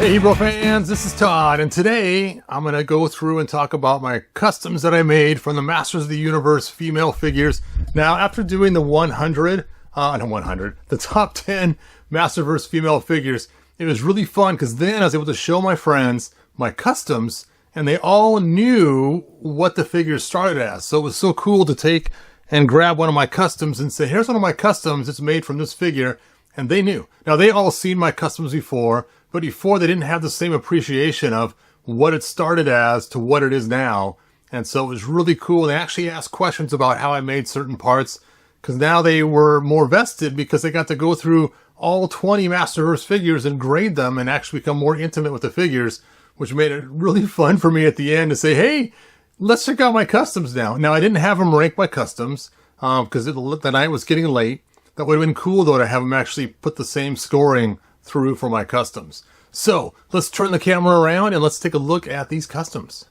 Hey bro fans, this is Todd, and today I'm going to go through and talk about my customs that I made from the Masters of the Universe female figures. Now, after doing the the top 10 Masterverse female figures, it was really fun because then I was able to show my friends my customs, and they all knew what the figures started as. So it was so cool to take and grab one of my customs and say, here's one of my customs, it's made from this figure, and they knew. Now, they all seen my customs before, but before they didn't have the same appreciation of what it started as to what it is now. And so it was really cool. They actually asked questions about how I made certain parts, because now they were more vested because they got to go through all 20 Masterverse figures and grade them and actually become more intimate with the figures, which made it really fun for me at the end to say, hey, let's check out my customs now. Now, I didn't have them rank my customs because the night was getting late. That would have been cool, though, to have them actually put the same scoring through for my customs. So let's turn the camera around and let's take a look at these customs.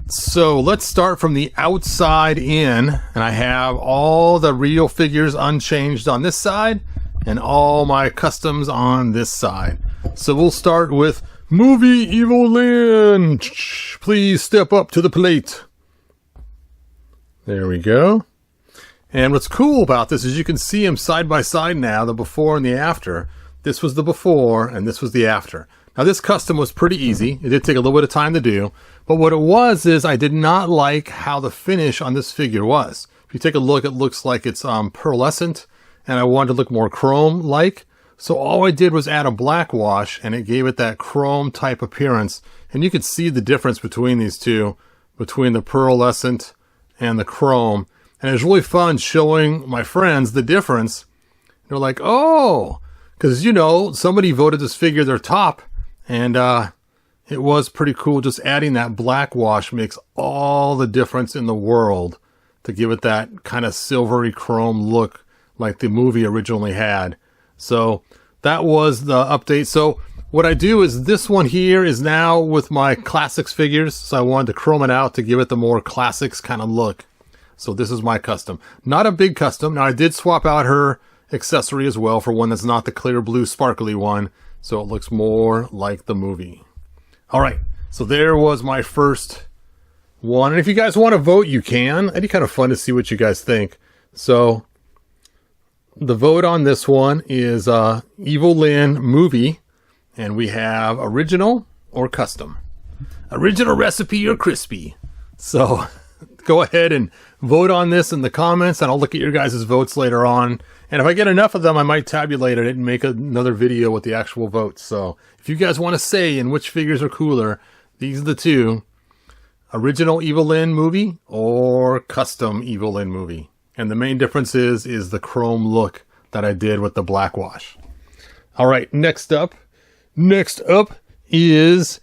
So let's start from the outside in, and I have all the real figures unchanged on this side and all my customs on this side. So we'll start with Movie Evil-Lyn. Please step up to the plate. There we go. And what's cool about this is you can see them side by side now, the before and the after. This was the before and this was the after. Now this custom was pretty easy. It did take a little bit of time to do, but what it was is I did not like how the finish on this figure was. If you take a look, it looks like it's pearlescent, and I wanted to look more chrome-like. So all I did was add a Blackwash, and it gave it that chrome type appearance. And you could see the difference between these two, between the pearlescent and the chrome. And it was really fun showing my friends the difference. They're like, oh, because, you know, somebody voted this figure their top, and it was pretty cool. Just adding that Blackwash makes all the difference in the world to give it that kind of silvery chrome look like the movie originally had. So that was the update. So what I do is this one here is now with my classics figures. So I wanted to chrome it out to give it the more classics kind of look. So this is my custom. Not a big custom. Now I did swap out her accessory as well for one that's not the clear blue sparkly one. So it looks more like the movie. All right. So there was my first one. And if you guys want to vote, you can. It'd be kind of fun to see what you guys think. So the vote on this one is Evil-Lyn movie. And we have original or custom. Original recipe or crispy. So go ahead and vote on this in the comments, and I'll look at your guys' votes later on. And if I get enough of them, I might tabulate it and make another video with the actual votes. So if you guys want to say in which figures are cooler, these are the two. Original Evil-Lyn movie or custom Evil-Lyn movie. And the main difference is the chrome look that I did with the Blackwash. All right, next up is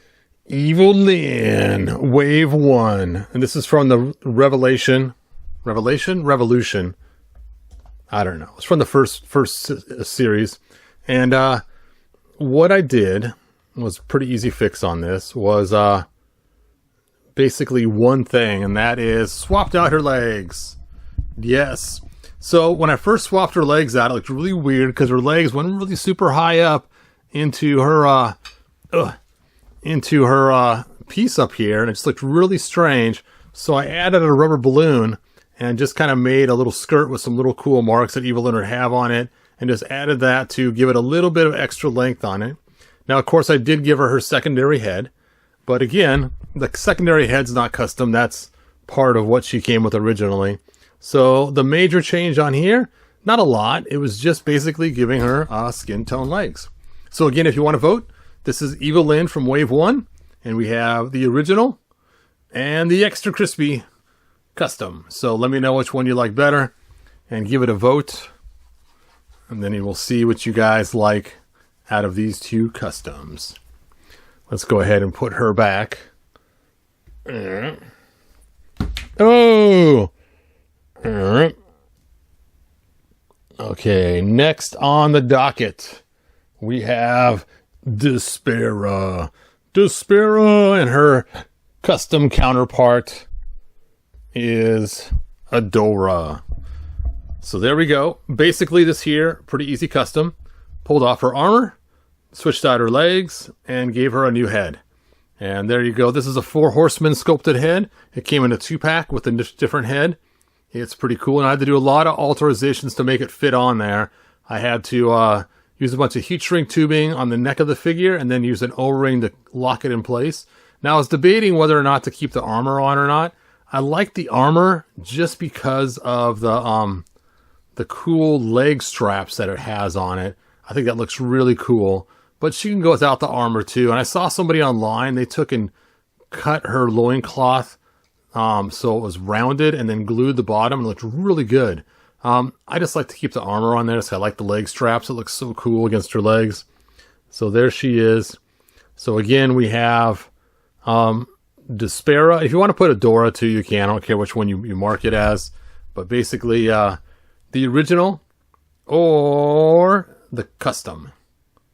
Evil-Lyn Wave 1. And this is from the Revolution? I don't know. It's from the first series. And what I did was pretty easy fix on this. Was basically one thing, and that is swapped out her legs. Yes. So when I first swapped her legs out, it looked really weird because her legs went really super high up into her piece up here, and it just looked really strange. So I added a rubber balloon and just kind of made a little skirt with some little cool marks that Evil-Lyn would have on it, and just added that to give it a little bit of extra length on it. Now, of course, I did give her secondary head, but again, the secondary head's not custom. That's part of what she came with originally. So the major change on here, not a lot. It was just basically giving her skin tone legs. So again, if you want to vote, this is Evil-Lyn from Wave 1, and we have the original and the extra crispy custom. So let me know which one you like better and give it a vote, and then you will see what you guys like out of these two customs. Let's go ahead and put her back. Oh! Okay, next on the docket, we have Despara. Despara, and her custom counterpart is Adora. So there we go. Basically this here, pretty easy custom. Pulled off her armor, switched out her legs, and gave her a new head. And there you go. This is a 4 Horsemen sculpted head. It came in a 2-pack with a different head. It's pretty cool, and I had to do a lot of alterations to make it fit on there. I had to use a bunch of heat shrink tubing on the neck of the figure, and then use an O-ring to lock it in place. Now, I was debating whether or not to keep the armor on or not. I like the armor just because of the cool leg straps that it has on it. I think that looks really cool. But she can go without the armor too. And I saw somebody online, they took and cut her loincloth so it was rounded and then glued the bottom and it looked really good. I just like to keep the armor on there, so I like the leg straps. It looks so cool against her legs. So there she is. So again, we have Despara. If you want to put Adora too, you can. I don't care which one you mark it as. But basically, the original or the custom.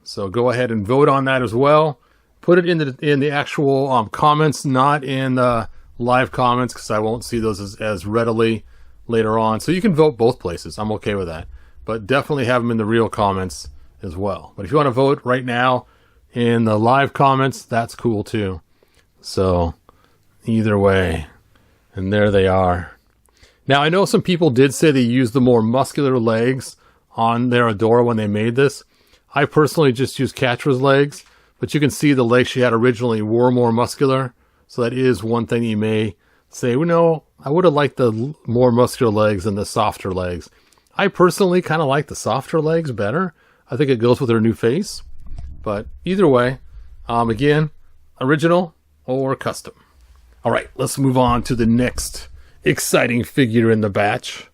So go ahead and vote on that as well. Put it in the actual comments, not in the live comments, because I won't see those as readily later on. So you can vote both places. I'm okay with that. But definitely have them in the real comments as well. But if you want to vote right now in the live comments, that's cool too. So either way. And there they are. Now, I know some people did say they used the more muscular legs on their Adora when they made this. I personally just used Catra's legs, but you can see the legs she had originally were more muscular. So that is one thing you may say, well, no, I would have liked the more muscular legs than the softer legs. I personally kind of like the softer legs better. I think it goes with her new face. But either way, again, original or custom. All right, let's move on to the next exciting figure in the batch.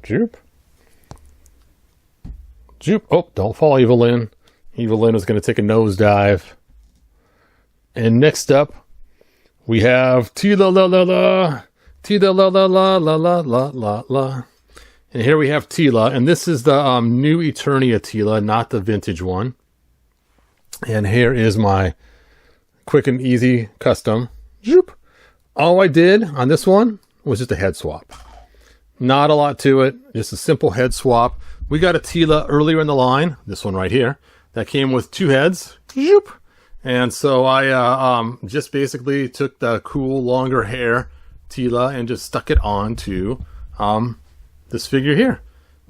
Joop. Joop. Oh, don't fall, Evil-Lyn. Evil-Lyn is going to take a nosedive. And next up, we have Teela la la la. Teela la la la la la la la la. And here we have Teela. And this is the new Eternia Teela, not the vintage one. And here is my quick and easy custom. Joop. All I did on this one was just a head swap. Not a lot to it. Just a simple head swap. We got a Teela earlier in the line, this one right here, that came with 2 heads. Zoop. And so I just basically took the cool longer hair Teela and just stuck it onto this figure here.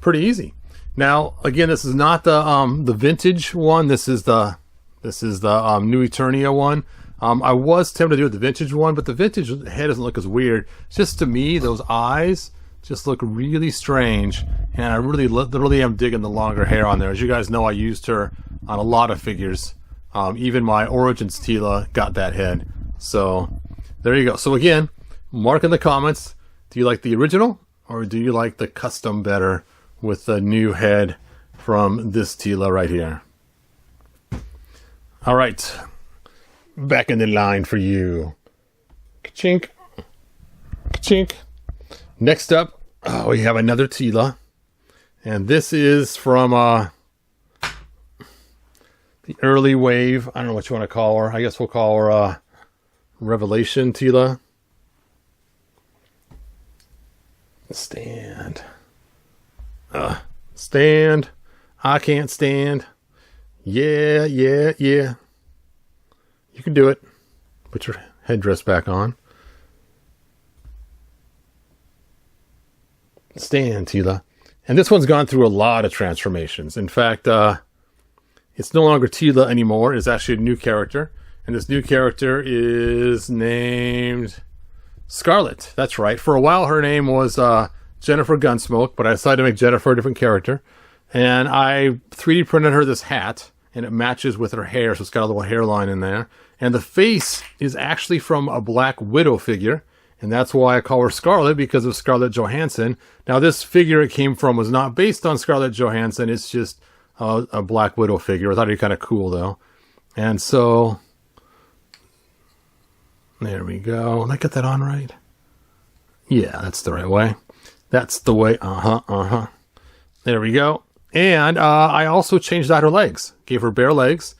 Pretty easy. Now, again, this is not the vintage one. This is the new Eternia one. I was tempted to do the vintage one, but the vintage head doesn't look as weird. Just to me, those eyes just look really strange, and I really am digging the longer hair on there. As you guys know, I used her on a lot of figures. Even my Origins Teela got that head. So there you go. So again, mark in the comments, do you like the original or do you like the custom better with the new head from this Teela right here? All right, back in the line for you. Ka-chink. Ka-chink. Next up, we have another Teela, and this is from the early wave. I don't know what you want to call her. I guess we'll call her Revelation Teela. Stand. Stand. I can't stand. Yeah, yeah, yeah. You can do it. Put your headdress back on. Stand, Teela. And this one's gone through a lot of transformations. In fact, it's no longer Teela anymore. It's actually a new character. And this new character is named Scarlett. That's right. For a while, her name was Jennifer Gunsmoke, but I decided to make Jennifer a different character. And I 3D printed her this hat, and it matches with her hair, so it's got a little hairline in there. And the face is actually from a Black Widow figure. And that's why I call her Scarlett, because of Scarlett Johansson. Now, this figure it came from was not based on Scarlett Johansson. It's just a Black Widow figure. I thought it'd be kind of cool, though. And so, there we go. Did I get that on right? Yeah, that's the right way. That's the way. There we go. And I also changed out her legs. Gave her bare legs.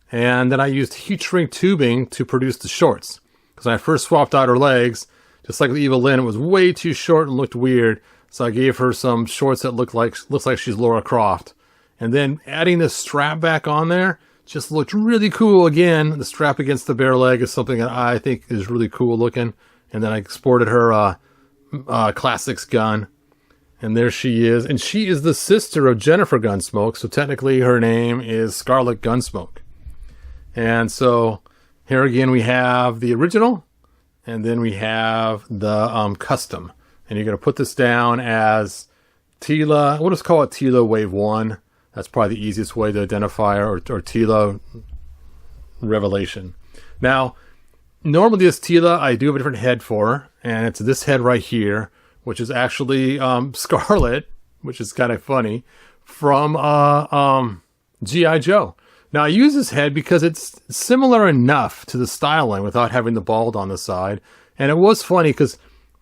And then I used heat shrink tubing to produce the shorts. Because when I first swapped out her legs, just like the Evil-Lyn, it was way too short and looked weird. So I gave her some shorts that looks like she's Lara Croft. And then adding this strap back on there just looked really cool. Again, the strap against the bare leg is something that I think is really cool looking. And then I exported her Classics gun. And there she is. And she is the sister of Jennifer Gunsmoke. So technically her name is Scarlet Gunsmoke. And so here again we have the original. And then we have the custom. And you're going to put this down as Teela. We'll just call it Teela Wave 1. That's probably the easiest way to identify her. Or Teela Revelation. Now, normally this Teela, I do have a different head for her. And it's this head right here, which is actually Scarlett, which is kind of funny, from G.I. Joe. Now, I use this head because it's similar enough to the styling without having the bald on the side. And it was funny because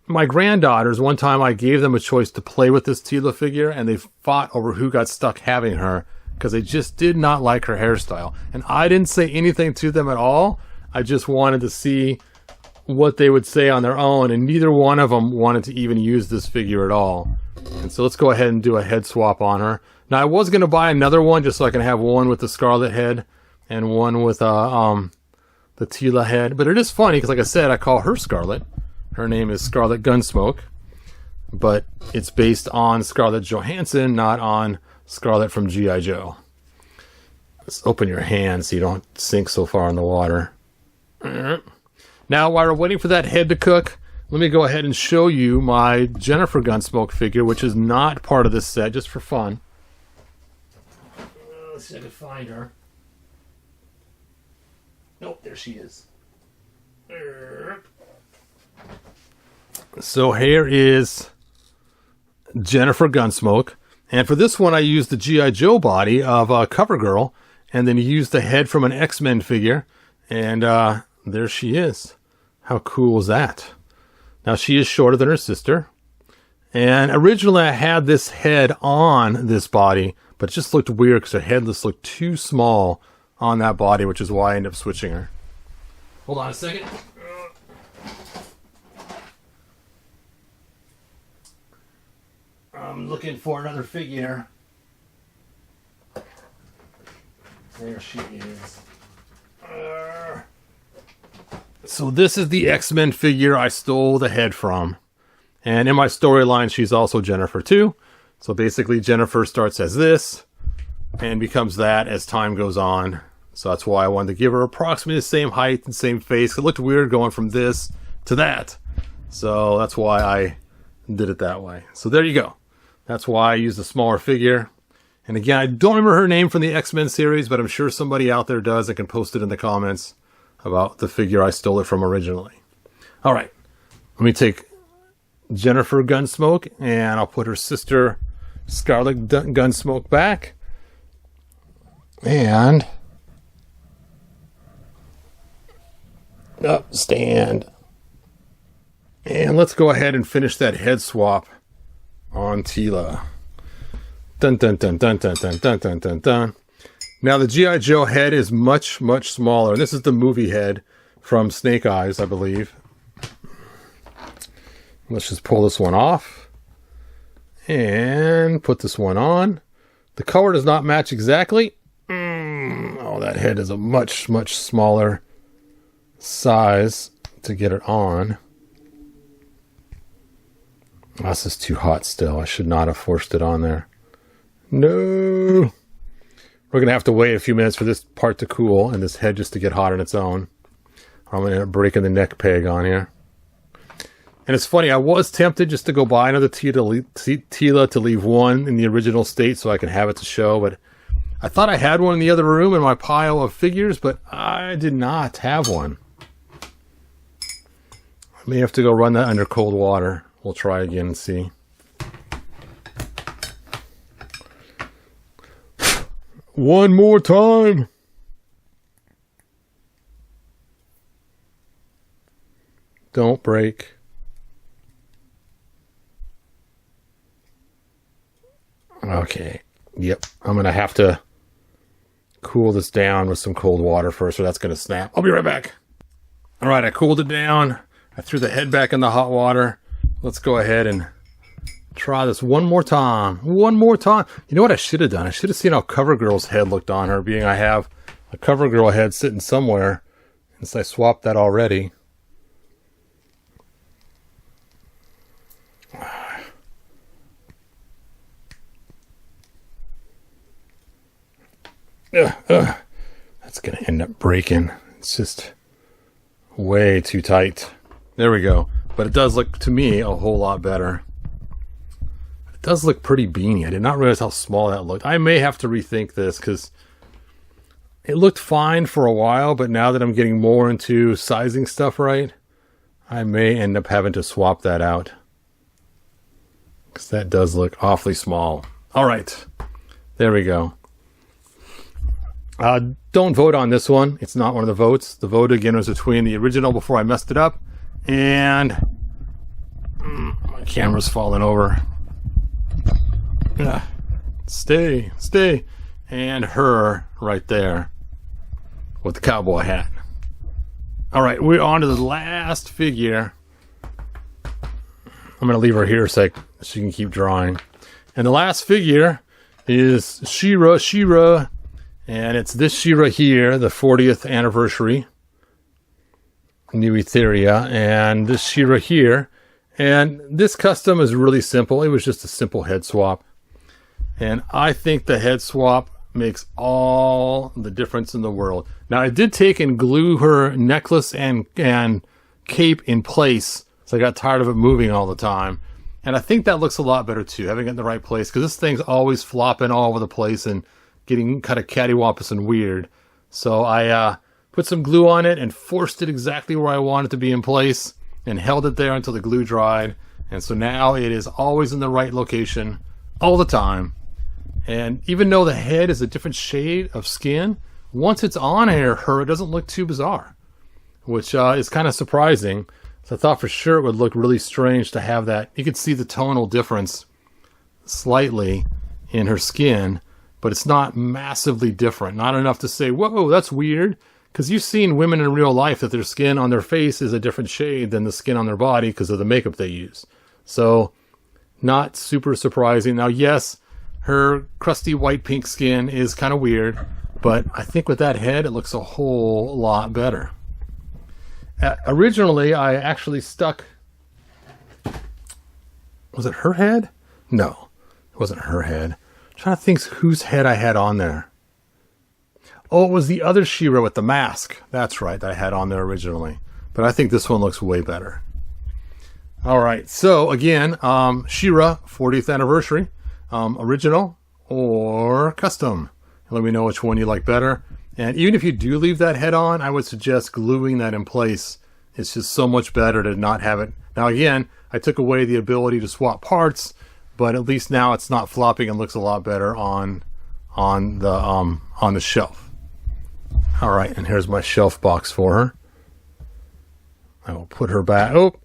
my granddaughters, one time I gave them a choice to play with this Teela figure, and they fought over who got stuck having her because they just did not like her hairstyle. And I didn't say anything to them at all. I just wanted to see what they would say on their own, and neither one of them wanted to even use this figure at all. And so let's go ahead and do a head swap on her. Now, I was going to buy another one just so I can have one with the Scarlet head and one with the Teela head. But it is funny because, like I said, I call her Scarlet. Her name is Scarlet Gunsmoke. But it's based on Scarlett Johansson, not on Scarlett from G.I. Joe. Let's open your hand so you don't sink so far in the water. Now, while we're waiting for that head to cook, let me go ahead and show you my Jennifer Gunsmoke figure, which is not part of this set, just for fun. Let's see if I can find her. Nope, there she is. So here is Jennifer Gunsmoke. And for this one, I used the G.I. Joe body of CoverGirl, and then used the head from an X-Men figure. And there she is. How cool is that? Now, she is shorter than her sister. And originally, I had this head on this body, but it just looked weird because her head just looked too small on that body, which is why I ended up switching her. Hold on a second. I'm looking for another figure. There she is. So this is the X-Men figure I stole the head from. And in my storyline, she's also Jennifer too. So basically, Jennifer starts as this and becomes that as time goes on. So that's why I wanted to give her approximately the same height and same face. It looked weird going from this to that. So that's why I did it that way. So there you go. That's why I used a smaller figure. And again, I don't remember her name from the X-Men series, but I'm sure somebody out there does and can post it in the comments about the figure I stole it from originally. All right. Let me take Jennifer Gunsmoke, and I'll put her sister Scarlet Gunsmoke back. And up, stand. And let's go ahead and finish that head swap on Teela. Dun dun dun dun dun dun dun dun dun dun. Now the G.I. Joe head is much, much smaller. This is the movie head from Snake Eyes, I believe. Let's just pull this one off and put this one on. The color does not match exactly. Oh, that head is a much, much smaller size to get it on. Oh, this is too hot still. I should not have forced it on there. No. We're going to have to wait a few minutes for this part to cool and this head just to get hot on its own. I'm going to end up breaking the neck peg on here. And it's funny, I was tempted just to go buy another Teela to leave one in the original state so I can have it to show, but I thought I had one in the other room in my pile of figures, but I did not have one. I may have to go run that under cold water. We'll try again and see. One more time. Don't break. Okay. Yep. I'm going to have to cool this down with some cold water first, or that's going to snap. I'll be right back. All right. I cooled it down. I threw the head back in the hot water. Let's go ahead and try this one more time. One more time. You know what I should have done? I should have seen how CoverGirl's head looked on her, being I have a CoverGirl head sitting somewhere, since I swapped that already. That's going to end up breaking. It's just way too tight. There we go. But it does look, to me, a whole lot better. It does look pretty beanie. I did not realize how small that looked. I may have to rethink this because it looked fine for a while, but now that I'm getting more into sizing stuff right, I may end up having to swap that out. Because that does look awfully small. All right. There we go. Don't vote on this one. It's not one of the votes. The vote, again, was between the original before I messed it up and my camera's falling over. Stay. And her right there with the cowboy hat. All right, we're on to the last figure. I'm going to leave her here so she can keep drawing. And the last figure is She-Ra. And it's this She-Ra here, the 40th anniversary. New Eternia. And this She-Ra here. And this custom is really simple. It was just a simple head swap. And I think the head swap makes all the difference in the world. Now, I did take and glue her necklace and cape in place. So I got tired of it moving all the time. And I think that looks a lot better too, having it in the right place. Because this thing's always flopping all over the place and getting kind of cattywampus and weird. So I put some glue on it and forced it exactly where I want it to be in place and held it there until the glue dried. And so now it is always in the right location all the time. And even though the head is a different shade of skin, once it's on her, it doesn't look too bizarre, which is kind of surprising. So I thought for sure it would look really strange to have that. You could see the tonal difference slightly in her skin, but it's not massively different. Not enough to say, whoa, that's weird. Because you've seen women in real life that their skin on their face is a different shade than the skin on their body because of the makeup they use. So not super surprising. Now, yes, her crusty white pink skin is kind of weird, but I think with that head, it looks a whole lot better. Originally, I actually stuck... Was it her head? No, it wasn't her head. I'm trying to think whose head I had on there. Oh, it was the other She-Ra with the mask. That's right, that I had on there originally. But I think this one looks way better. All right, so again, She-Ra, 40th anniversary. Original or custom. Let me know which one you like better. And even if you do leave that head on, I would suggest gluing that in place. It's just so much better to not have it. Now again, I took away the ability to swap parts, but at least now it's not flopping and looks a lot better on the shelf. All right, and here's my shelf box for her. I will put her back. Oh,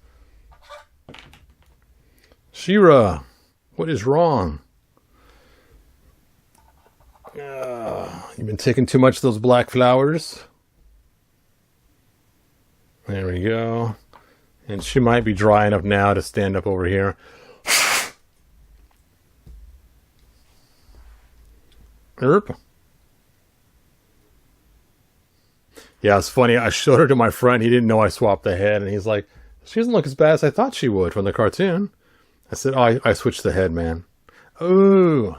She-Ra, what is wrong? You've been taking too much of those black flowers. There we go. And she might be dry enough now to stand up over here. Erp. Yeah, it's funny. I showed her to my friend. He didn't know I swapped the head. And he's like, she doesn't look as bad as I thought she would from the cartoon. I said, oh, I switched the head, man. Ooh.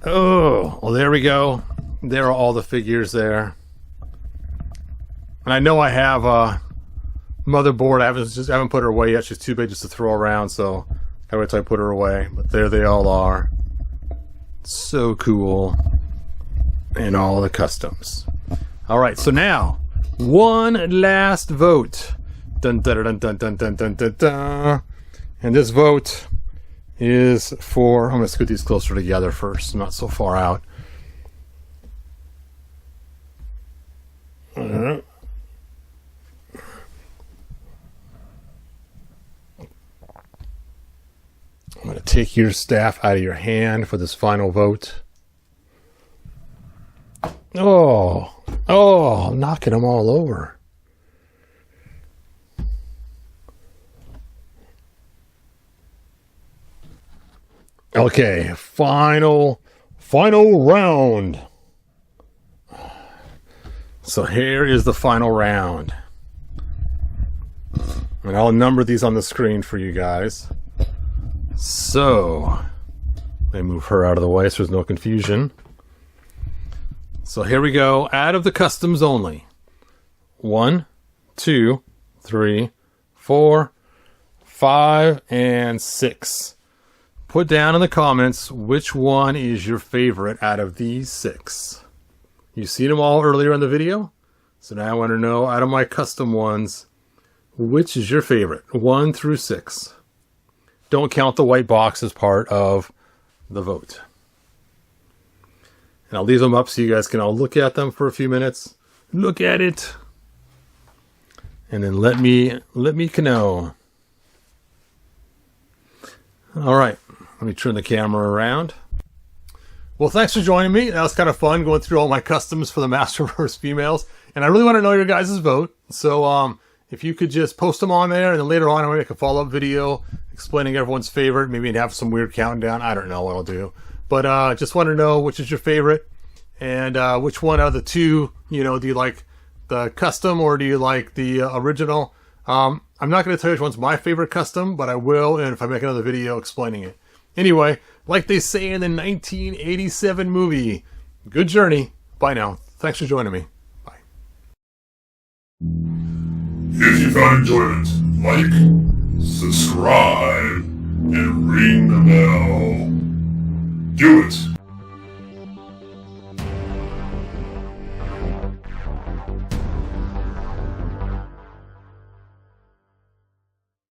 Oh, well, there we go. There are all the figures there. And I know I have a motherboard. I haven't put her away yet. She's too big just to throw around, so I wait till I put her away. But there they all are. So cool. And all the customs. All right, so now one last vote. Dun dun dun dun dun dun dun dun dun. And this vote is for... I'm going to scoot these closer together first, not so far out. I'm going to take your staff out of your hand for this final vote. Oh, I'm knocking them all over. Okay, final round. So here is the final round. And I'll number these on the screen for you guys. So, let me move her out of the way so there's no confusion. So here we go. Out of the customs only. 1, 2, 3, 4, 5, and 6. Put down in the comments which one is your favorite out of these 6. You've seen them all earlier in the video. So now I want to know, out of my custom ones, which is your favorite? 1 through 6. Don't count the white box as part of the vote. And I'll leave them up so you guys can all look at them for a few minutes. Look at it. And then let me know. All right. Let me turn the camera around. Well, thanks for joining me. That was kind of fun going through all my customs for the Masterverse females. And I really want to know your guys' vote. So if you could just post them on there, and then later on I'm going to make a follow-up video explaining everyone's favorite. Maybe have some weird countdown. I don't know what I'll do. But just want to know which is your favorite, and which one out of the two, do you like the custom or do you like the original? I'm not going to tell you which one's my favorite custom, but I will, and if I make another video explaining it. Anyway, like they say in the 1987 movie, good journey. Bye now. Thanks for joining me. Bye. If you found enjoyment, like, subscribe, and ring the bell. Do it!